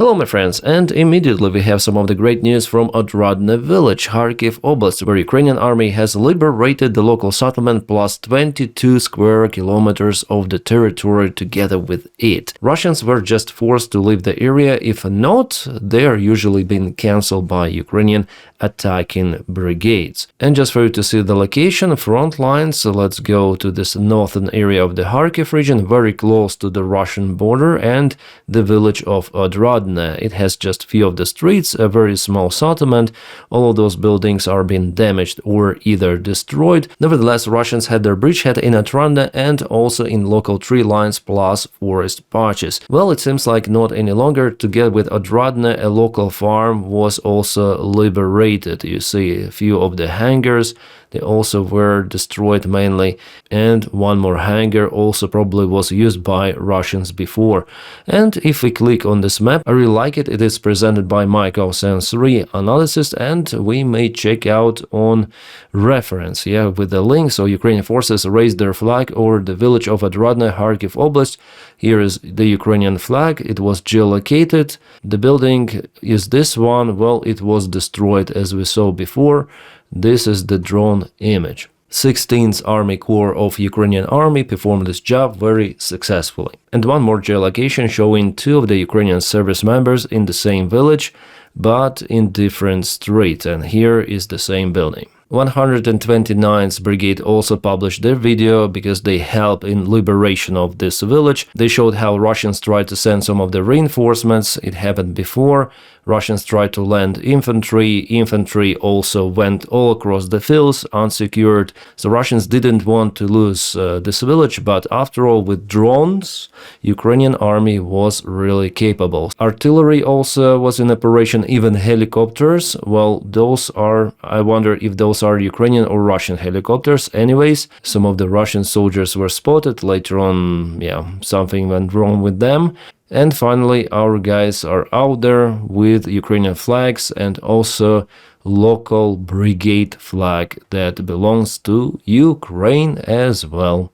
Hello my friends, and immediately we have some of the great news from Odradne village, Kharkiv Oblast, where Ukrainian army has liberated the local settlement plus 22 square kilometers of the territory together with it. Russians were just forced to leave the area, if not, they are usually being cancelled by Ukrainian attacking brigades. And just for you to see the location, front lines, let's go to this northern area of the Kharkiv region, very close to the Russian border, and the village of Odradne. It has just few of the streets, a very small settlement. All of those buildings are being damaged or either destroyed. Nevertheless, Russians had their bridgehead in Odradne and also in local tree lines plus forest patches. Well, it seems like not any longer. Together with Odradne, a local farm was also liberated. You see a few of the hangars. They also were destroyed mainly, and one more hangar also probably was used by Russians before. And if we click on this map, I really like it. It is presented by Michael Sensory Analysis, and we may check out on reference, with the link. So Ukrainian forces raised their flag over the village of Odradne, Kharkiv Oblast. Here is the Ukrainian flag. It was geolocated. The building is this one. Well, it was destroyed as we saw before. This is the drone image. 16th Army Corps of Ukrainian Army performed this job very successfully. And one more geolocation showing two of the Ukrainian service members in the same village, but in different streets. And here is the same building. 129th Brigade also published their video because they helped in liberation of this village. They showed how Russians tried to send some of the reinforcements. It happened before. Russians tried to land infantry. Infantry also went all across the fields unsecured. So Russians didn't want to lose this village, but after all, with drones, Ukrainian army was really capable. Artillery also was in operation, even helicopters. Well, those are, I wonder if those are Ukrainian or Russian helicopters. Anyways, some of the Russian soldiers were spotted. Later on, something went wrong with them. And finally, our guys are out there with Ukrainian flags and also local brigade flag that belongs to Ukraine as well.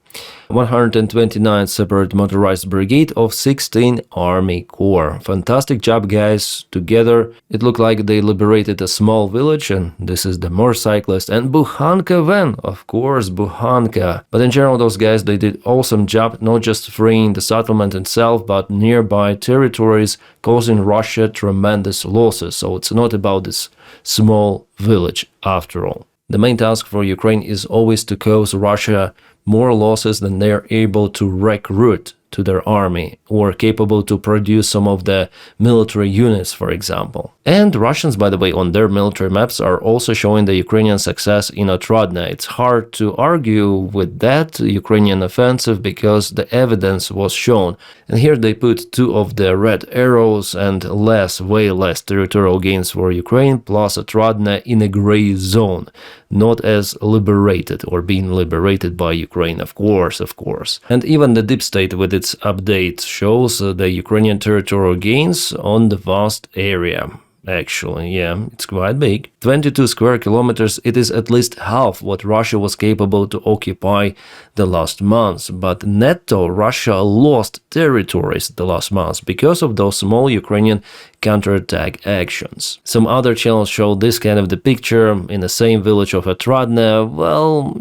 129th Separate Motorized Brigade of 16th Army Corps. Fantastic job, guys. Together, it looked like they liberated a small village, and this is the motorcyclist and Bukhanka van, of course, Bukhanka. But in general, those guys, they did awesome job, not just freeing the settlement itself, but nearby territories, causing Russia tremendous losses. So it's not about this small village after all. The main task for Ukraine is always to cause Russia more losses than they are able to recruit to their army or capable to produce some of the military units, for example. And Russians, by the way, on their military maps are also showing the Ukrainian success in Odradne. It's hard to argue with that Ukrainian offensive because the evidence was shown. And here they put two of the red arrows and way less territorial gains for Ukraine, plus Odradne in a gray zone, not as liberated or being liberated by Ukraine, of course. And even the deep state with its update shows the Ukrainian territorial gains on the vast area. Actually, it's quite big. 22 square kilometers, it is at least half what Russia was capable to occupy the last months. But netto, Russia lost territories the last months because of those small Ukrainian counterattack actions. Some other channels show this kind of the picture in the same village of Odradne. Well,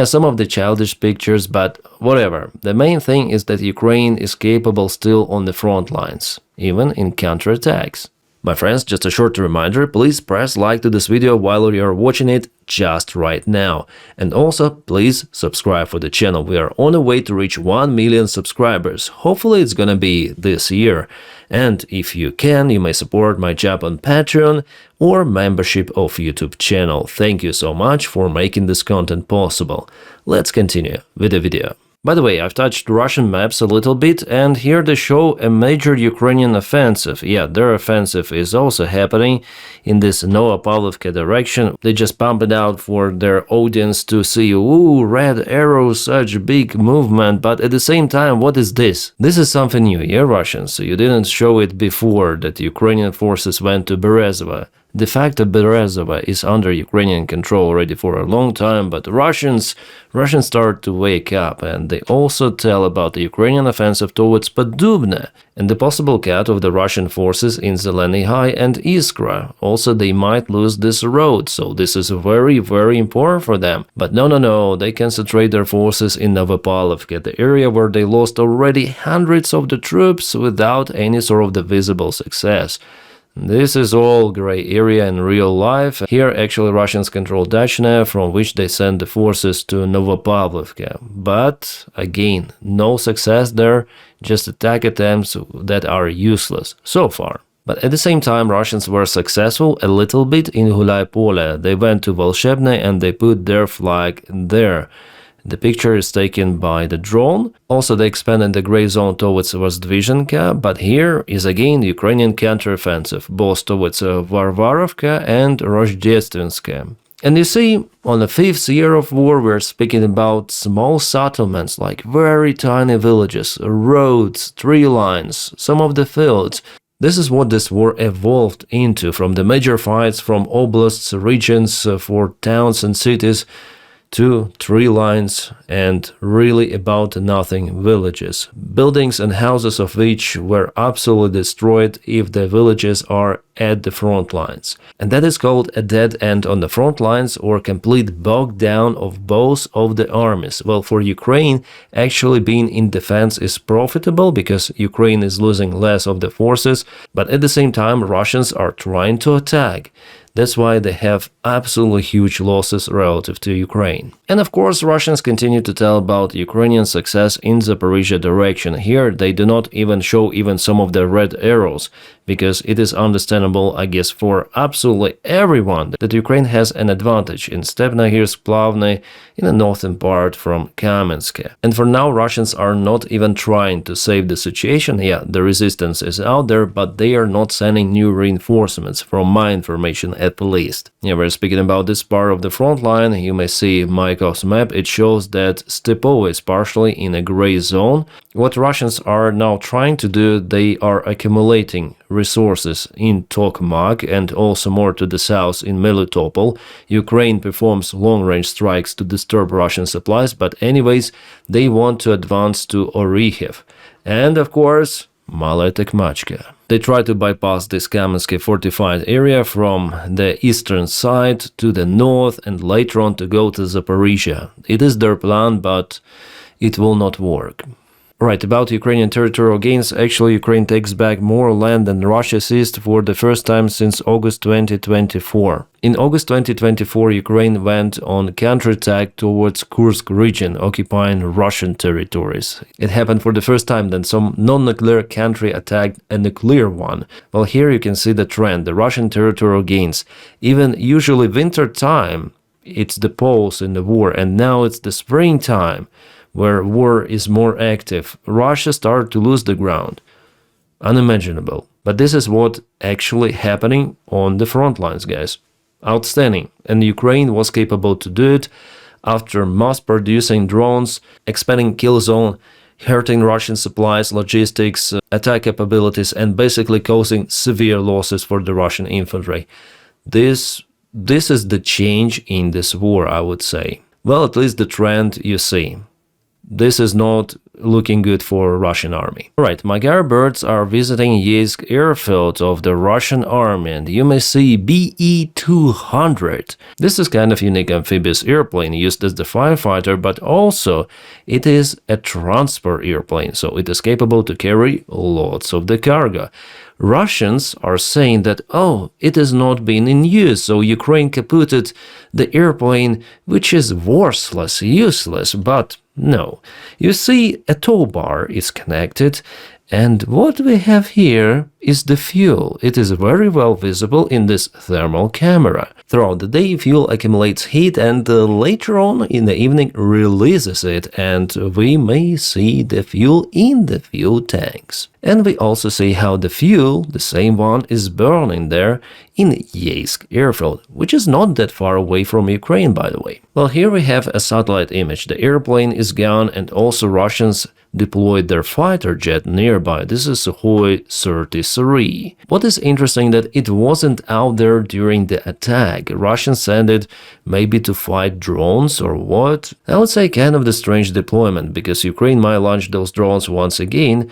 some of the childish pictures, but whatever. The main thing is that Ukraine is capable still on the front lines, even in counterattacks. My friends, just a short reminder, please press like to this video while you're watching it just right now. And also, please subscribe for the channel. We are on the way to reach 1 million subscribers. Hopefully it's gonna be this year. And if you can, you may support my job on Patreon or membership of YouTube channel. Thank you so much for making this content possible. Let's continue with the video. By the way, I've touched Russian maps a little bit, and here they show a major Ukrainian offensive. Their offensive is also happening in this Novopavlovka direction. They just pump it out for their audience to see, ooh, red arrows, such big movement, but at the same time, what is this? This is something new, Russians? So you didn't show it before, that Ukrainian forces went to Berezovo. De facto, Belarus is under Ukrainian control already for a long time, but Russians start to wake up, and they also tell about the Ukrainian offensive towards Podubne and the possible cut of the Russian forces in Zeleny High and Iskra. Also, they might lose this road, so this is very, very important for them. But no, they concentrate their forces in Novopavlovka, the area where they lost already hundreds of the troops without any sort of the visible success. This is all gray area in real life. Here actually Russians control Odradne, from which they send the forces to Novopavlovka. But again, no success there, just attack attempts that are useless so far. But at the same time, Russians were successful a little bit in Gulay-Pole. They went to Volshebne and they put their flag there. The picture is taken by the drone. Also, they expanded the gray zone towards Vozdvizhenka, but here is again the Ukrainian counteroffensive, both towards Varvarovka and Rozhdestvenska. And you see, on the 5th year of war, we're speaking about small settlements like very tiny villages, roads, tree lines, some of the fields. This is what this war evolved into, from the major fights from oblasts, regions, for towns and cities, to tree lines and really about nothing villages. Buildings and houses of which were absolutely destroyed if the villages are at the front lines. And that is called a dead end on the front lines or complete bog down of both of the armies. Well, for Ukraine, actually being in defense is profitable because Ukraine is losing less of the forces, but at the same time Russians are trying to attack. That's why they have absolutely huge losses relative to Ukraine. And of course, Russians continue to tell about Ukrainian success in Zaporizhia direction. Here, they do not even show even some of the red arrows, because it is understandable, I guess, for absolutely everyone that Ukraine has an advantage in Stepnogorsk, Plavny, in the northern part from Kamensk. And for now, Russians are not even trying to save the situation. Yeah, the resistance is out there, but they are not sending new reinforcements, from my information at least. Yeah, we're speaking about this part of the front line. You may see Maikov's map. It shows that Stepovo is partially in a gray zone. What Russians are now trying to do, they are accumulating resources in Tokmak and also more to the south in Melitopol. Ukraine performs long-range strikes to disturb Russian supplies, but anyways, they want to advance to Orikhiv. And of course, Malaya Tokmachka. They try to bypass this Kamensk fortified area from the eastern side to the north and later on to go to Zaporizhia. It is their plan, but it will not work. Right, about Ukrainian territorial gains, actually Ukraine takes back more land than Russia seized for the first time since August 2024. In August 2024, Ukraine went on counterattack towards Kursk region, occupying Russian territories. It happened for the first time that some non-nuclear country attacked a nuclear one. Well, here you can see the trend, the Russian territorial gains. Even usually winter time, it's the pause in the war, and now it's the springtime, where war is more active. Russia started to lose the ground. Unimaginable. But this is what actually happening on the front lines, guys. Outstanding. And Ukraine was capable to do it after mass-producing drones, expanding kill zone, hurting Russian supplies, logistics, attack capabilities, and basically causing severe losses for the Russian infantry. This is the change in this war, I would say. Well, at least the trend you see. This is not looking good for Russian army. Alright, Magyar birds are visiting Yeysk airfield of the Russian army, and you may see BE-200. This is kind of unique amphibious airplane used as the firefighter, but also it is a transport airplane, so it is capable to carry lots of the cargo. Russians are saying that, oh, it has not been in use, so Ukraine kaputted the airplane, which is worthless, useless, but no. You see, a tow bar is connected, and what we have here is the fuel. It is very well visible in this thermal camera. Throughout the day, fuel accumulates heat and later on in the evening releases it, and we may see the fuel in the fuel tanks. And we also see how the fuel, the same one, is burning there in Yeysk airfield, which is not that far away from Ukraine, by the way. Well, here we have a satellite image. The airplane is gone, and also Russians deployed their fighter jet nearby. This is Sukhoi 37. T-3. What is interesting that it wasn't out there during the attack. Russians sent it maybe to fight drones or what? I would say kind of the strange deployment, because Ukraine might launch those drones once again.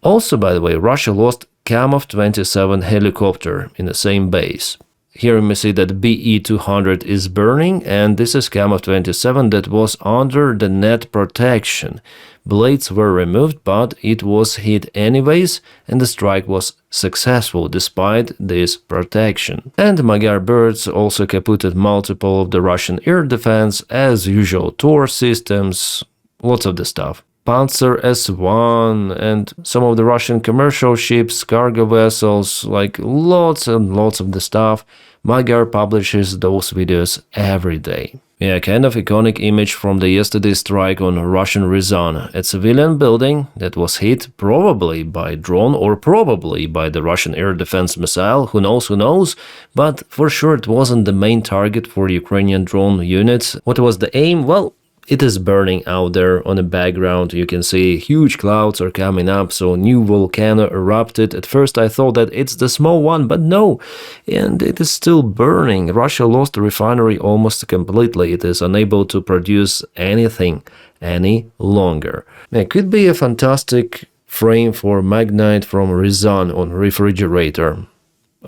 Also, by the way, Russia lost Kamov-27 helicopter in the same base. Here we see that BE-200 is burning, and this is Kamov-27 that was under the net protection. Blades were removed, but it was hit anyways, and the strike was successful despite this protection. And Magyar birds also kaputted multiple of the Russian air defense, as usual, Tor systems, lots of the stuff. Panzer S-1 and some of the Russian commercial ships, cargo vessels, like lots and lots of the stuff. Magyar publishes those videos every day. Yeah, kind of iconic image from the yesterday's strike on Russian Ryazan, a civilian building that was hit probably by drone or probably by the Russian air defense missile, who knows, but for sure it wasn't the main target for Ukrainian drone units. What was the aim? Well, it is burning out there on the background. You can see huge clouds are coming up, so a new volcano erupted. At first I thought that it's the small one, but no, and it is still burning. Russia lost the refinery almost completely. It is unable to produce anything any longer. It could be a fantastic frame for Magnite from Ryazan on refrigerator.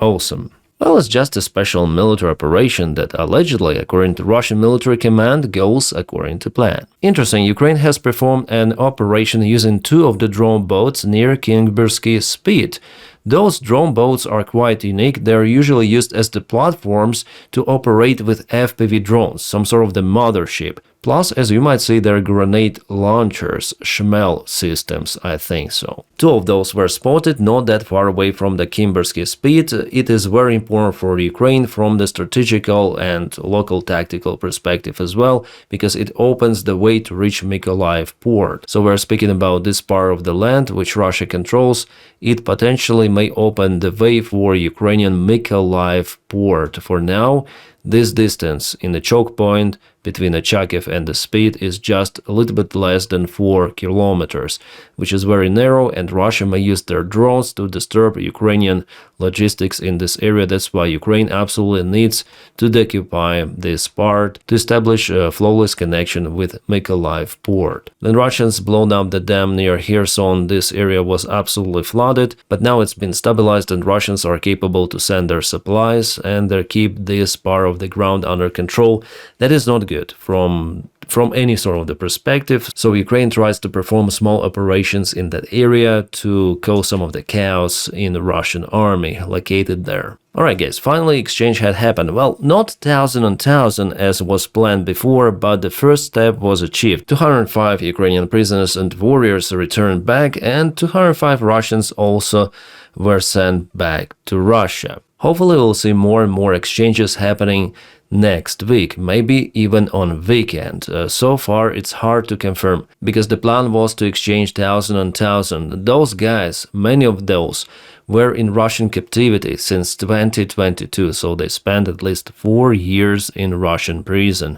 Awesome. Well, it's just a special military operation that allegedly, according to Russian military command, goes according to plan. Interesting, Ukraine has performed an operation using 2 of the drone boats near Kherson Spit. Those drone boats are quite unique. They're usually used as the platforms to operate with FPV drones, some sort of the mothership. Plus, as you might see, they're grenade launchers, Shmel systems, I think so. 2 of those were spotted not that far away from the Kherson Spit. It is very important for Ukraine from the strategical and local tactical perspective as well, because it opens the way to reach Mykolaiv port. So we're speaking about this part of the land which Russia controls. It potentially may open the way for Ukrainian Mykolaiv port. For now, this distance in the choke point between the Charkiv and the Spit is just a little bit less than 4 kilometers, which is very narrow, and Russia may use their drones to disturb Ukrainian logistics in this area. That's why Ukraine absolutely needs to occupy this part to establish a flawless connection with Mykolaiv port. When Russians blown up the dam near Kherson, this area was absolutely flooded, but now it's been stabilized and Russians are capable to send their supplies and they keep this part of the ground under control. That is not good from any sort of the perspective. So Ukraine tries to perform small operations in that area to cause some of the chaos in the Russian army located there. Alright guys, finally exchange had happened. Well, not 1,000 on 1,000 as was planned before, but the first step was achieved. 205 Ukrainian prisoners and warriors returned back, and 205 Russians also were sent back to Russia. Hopefully we'll see more and more exchanges happening next week, maybe even on weekend. So far it's hard to confirm, because the plan was to exchange 1,000 on 1,000. Those guys, many of those, were in Russian captivity since 2022, so they spent at least 4 years in Russian prison.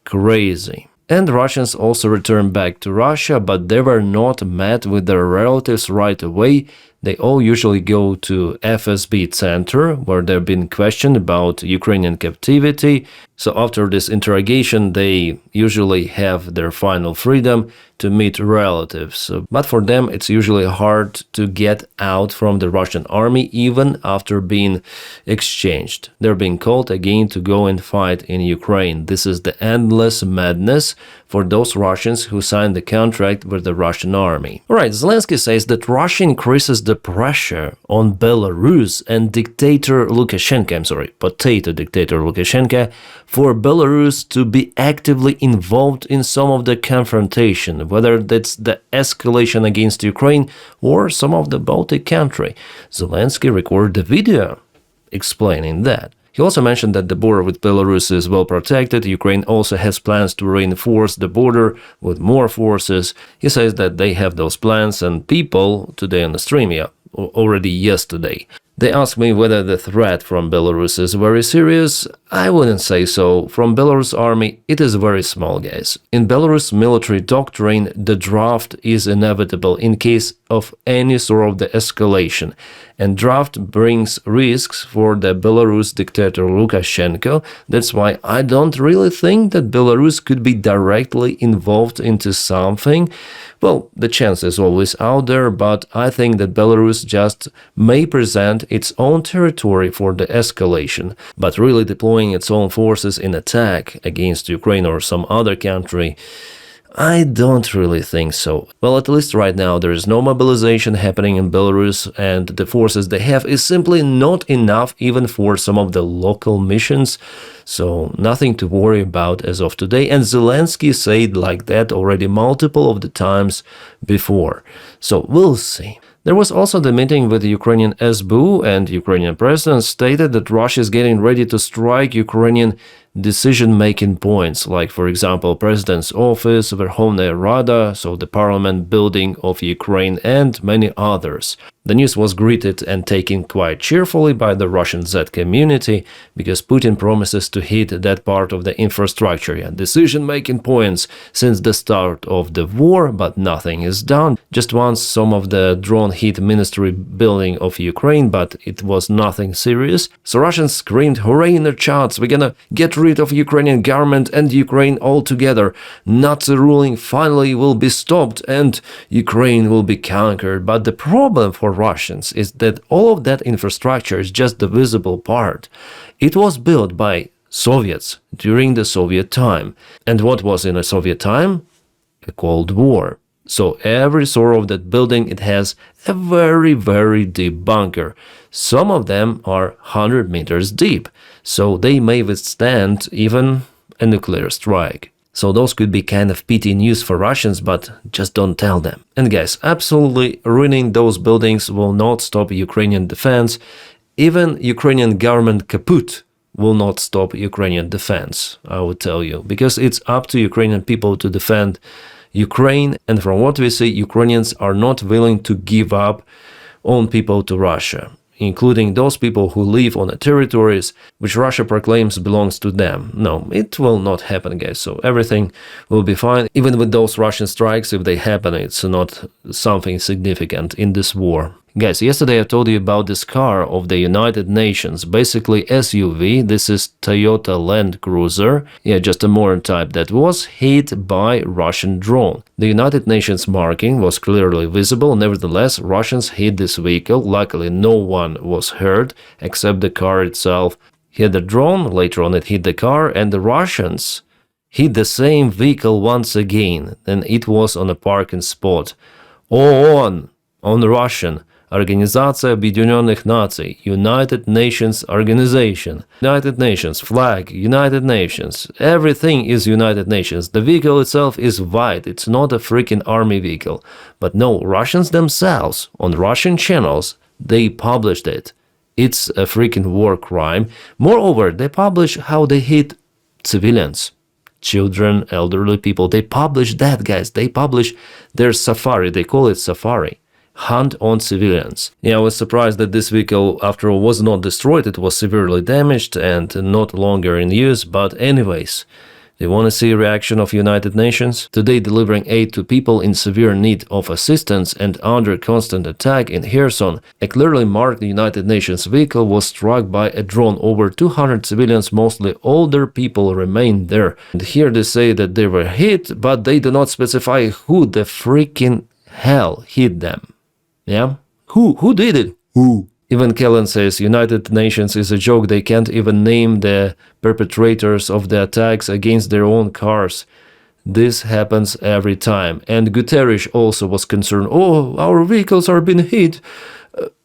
Crazy. And Russians also returned back to Russia, but they were not met with their relatives right away. They all usually go to FSB center, where they've been questioned about Ukrainian captivity. So after this interrogation, they usually have their final freedom to meet relatives. But for them, it's usually hard to get out from the Russian army even after being exchanged. They're being called again to go and fight in Ukraine. This is the endless madness for those Russians who signed the contract with the Russian army. Alright, Zelensky says that Russia increases the pressure on Belarus and dictator Lukashenko, potato dictator Lukashenko, for Belarus to be actively involved in some of the confrontation, whether that's the escalation against Ukraine or some of the Baltic country. Zelensky recorded a video explaining that. He also mentioned that the border with Belarus is well protected. Ukraine also has plans to reinforce the border with more forces. He says that they have those plans, and people today on the stream, already yesterday, they asked me whether the threat from Belarus is very serious. I wouldn't say so. From Belarus army, it is very small, guys. In Belarus military doctrine, the draft is inevitable in case of any sort of the escalation. And draft brings risks for the Belarus dictator Lukashenko. That's why I don't really think that Belarus could be directly involved into something. Well, the chance is always out there, but I think that Belarus just may present its own territory for the escalation, but really deploying its own forces in attack against Ukraine or some other country, I don't really think so. Well, at least right now there is no mobilization happening in Belarus, and the forces they have is simply not enough even for some of the local missions. So nothing to worry about as of today, and Zelensky said like that already multiple of the times before. So we'll see. There was also the meeting with the Ukrainian SBU, and Ukrainian president stated that Russia is getting ready to strike Ukrainian decision-making points, like, for example, President's Office, Verkhovna Rada, so the parliament building of Ukraine, and many others. The news was greeted and taken quite cheerfully by the Russian Z community, because Putin promises to hit that part of the infrastructure and decision-making points since the start of the war, but nothing is done. Just once some of the drone hit ministry building of Ukraine, but it was nothing serious. So Russians screamed, "Hooray!" in their chants, "We're gonna get rid of Ukrainian government and Ukraine altogether. Nazi ruling finally will be stopped and Ukraine will be conquered." But the problem for Russians is that all of that infrastructure is just the visible part. It was built by Soviets during the Soviet time. And what was in a Soviet time? A Cold War. So every sort of that building, it has a very, very deep bunker. Some of them are 100 meters deep, so they may withstand even a nuclear strike. So those could be kind of pity news for Russians, but just don't tell them. And guys, absolutely ruining those buildings will not stop Ukrainian defense. Even Ukrainian government kaput will not stop Ukrainian defense, I would tell you, because it's up to Ukrainian people to defend Ukraine, and from what we see, Ukrainians are not willing to give up own people to Russia, including those people who live on the territories which Russia proclaims belongs to them. No, it will not happen, guys, so everything will be fine. Even with those Russian strikes, if they happen, it's not something significant in this war. Guys, yesterday I told you about this car of the United Nations, basically SUV. This is Toyota Land Cruiser, just a modern type, that was hit by Russian drone. The United Nations marking was clearly visible. Nevertheless, Russians hit this vehicle. Luckily, no one was hurt except the car itself. Hit the drone, later on it hit the car, and the Russians hit the same vehicle once again, and it was on a parking spot. On Russian. Организация Объединенных Наций, United Nations Organization, United Nations flag, United Nations, everything is United Nations. The vehicle itself is white, it's not a freaking army vehicle. But no, Russians themselves, on Russian channels, they published it. It's a freaking war crime. Moreover, they publish how they hit civilians. Children, elderly people, they publish that, guys. They publish their safari, they call it safari. Hunt on civilians. I was surprised that this vehicle, after all, was not destroyed. It was severely damaged and not longer in use, but anyways, do you want to see a reaction of United Nations? Today, delivering aid to people in severe need of assistance and under constant attack in Kherson, a clearly marked United Nations vehicle was struck by a drone. Over 200 civilians, mostly older people, remained there. And here they say that they were hit, but they do not specify who the freaking hell hit them. Yeah? Who did it? Who? Even Kellen says United Nations is a joke. They can't even name the perpetrators of the attacks against their own cars. This happens every time. And Guterres also was concerned. Oh, our vehicles are being hit.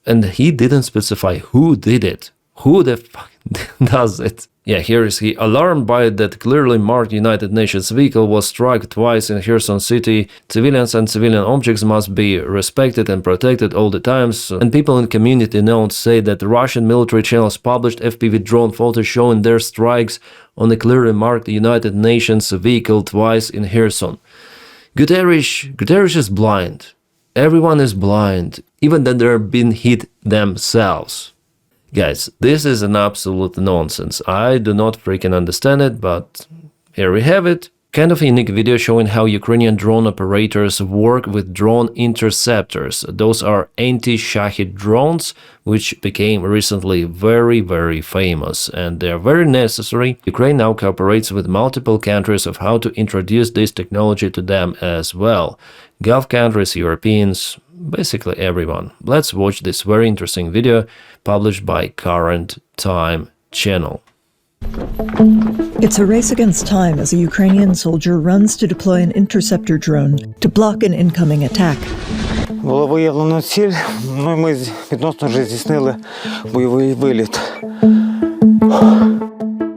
And he didn't specify who did it. Who the fuck does it? Here is he. Alarmed by that clearly marked United Nations vehicle was struck twice in Kherson city. Civilians and civilian objects must be respected and protected all the times. And people in community notes say that the Russian military channels published FPV drone photos showing their strikes on the clearly marked United Nations vehicle twice in Kherson. Guterres is blind. Everyone is blind, even that they're being hit themselves. Guys, this is an absolute nonsense. I do not freaking understand it, but here we have it. Kind of a unique video showing how Ukrainian drone operators work with drone interceptors. Those are anti-Shahed drones, which became recently very famous, and they are very necessary. Ukraine now cooperates with multiple countries of how to introduce this technology to them as well. Gulf countries, Europeans, basically everyone. Let's watch this very interesting video published by Current Time channel. It's a race against time as a Ukrainian soldier runs to deploy an interceptor drone to block an incoming attack. Було виявлено ціль, і ми відносно вже здійснили бойовий виліт.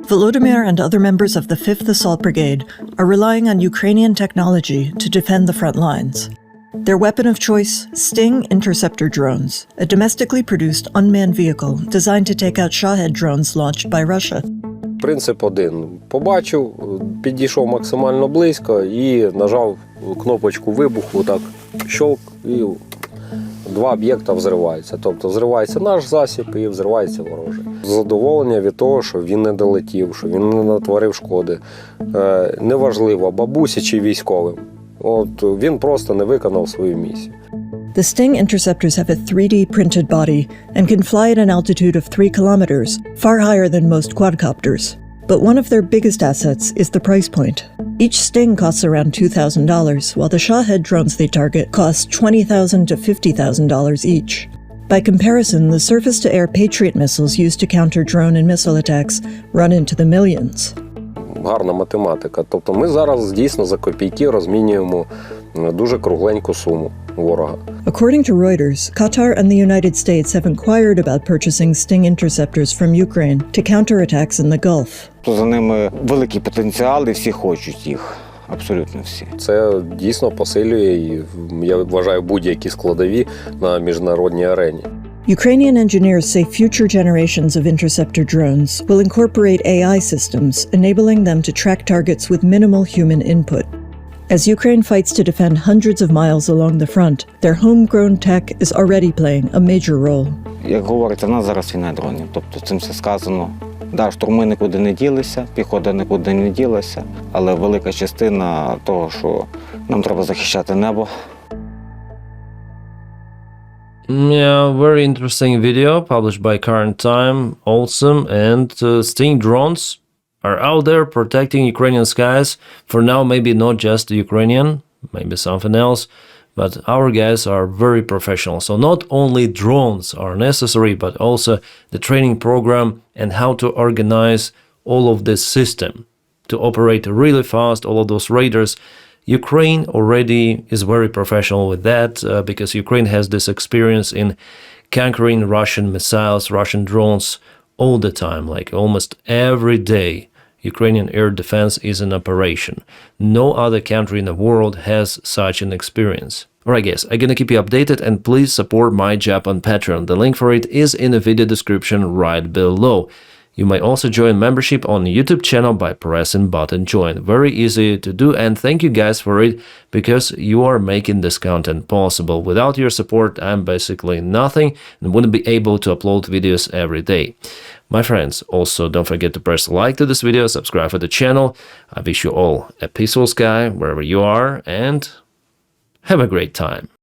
Volodymyr and other members of the 5th Assault Brigade are relying on Ukrainian technology to defend the front lines. Their weapon of choice, Sting interceptor drones, a domestically produced unmanned vehicle designed to take out Shahed drones launched by Russia. Принцип один. Побачив, підійшов максимально близько і нажав кнопочку вибуху, так, щелк, і два об'єкта взриваються. Тобто взривається наш засіб і взривається ворожий. Задоволення від того, що він не долетів, що він не натворив шкоди. Неважливо, бабусі чи військовим. От він просто не виконав свою місію. The Sting interceptors have a 3D printed body and can fly at an altitude of 3 kilometers, far higher than most quadcopters. But one of their biggest assets is the price point. Each Sting costs around $2,000, while the Shahed drones they target cost $20,000 to $50,000 each. By comparison, the surface-to-air Patriot missiles used to counter drone and missile attacks run into the millions. Гарна математика. Тобто ми зараз дійсно за копійки розмінюємо дуже кругленьку суму ворога. According to Reuters, Qatar and the United States have inquired about purchasing Sting interceptors from Ukraine to counter attacks in the Gulf. За ними великий потенціал і всі хочуть їх. Абсолютно всі. Це дійсно посилює, і я вважаю, будь-які складові на міжнародній арені. Ukrainian engineers say future generations of interceptor drones will incorporate AI systems, enabling them to track targets with minimal human input. As Ukraine fights to defend hundreds of miles along the front, their homegrown tech is already playing a major role. Як говориться, в нас зараз війна дронів. Тобто цим все сказано. Да, штурми нікуди не ділися, піхота нікуди не ділася, але велика частина того, що нам треба захищати небо. Yeah, very interesting video published by Current Time, awesome, and Sting drones are out there protecting Ukrainian skies. For now, maybe not just Ukrainian, maybe something else, but our guys are very professional. So not only drones are necessary, but also the training program and how to organize all of this system to operate really fast, all of those radars. Ukraine already is very professional with that because Ukraine has this experience in conquering Russian missiles, Russian drones all the time, like almost every day. Ukrainian air defense is in operation. No other country in the world has such an experience. Alright guys, I'm gonna keep you updated and please support my job on Patreon. The link for it is in the video description right below. You may also join membership on YouTube channel by pressing button join. Very easy to do, and thank you guys for it because you are making this content possible. Without your support, I'm basically nothing and wouldn't be able to upload videos every day. My friends, also don't forget to press like to this video, subscribe for the channel. I wish you all a peaceful sky wherever you are and have a great time.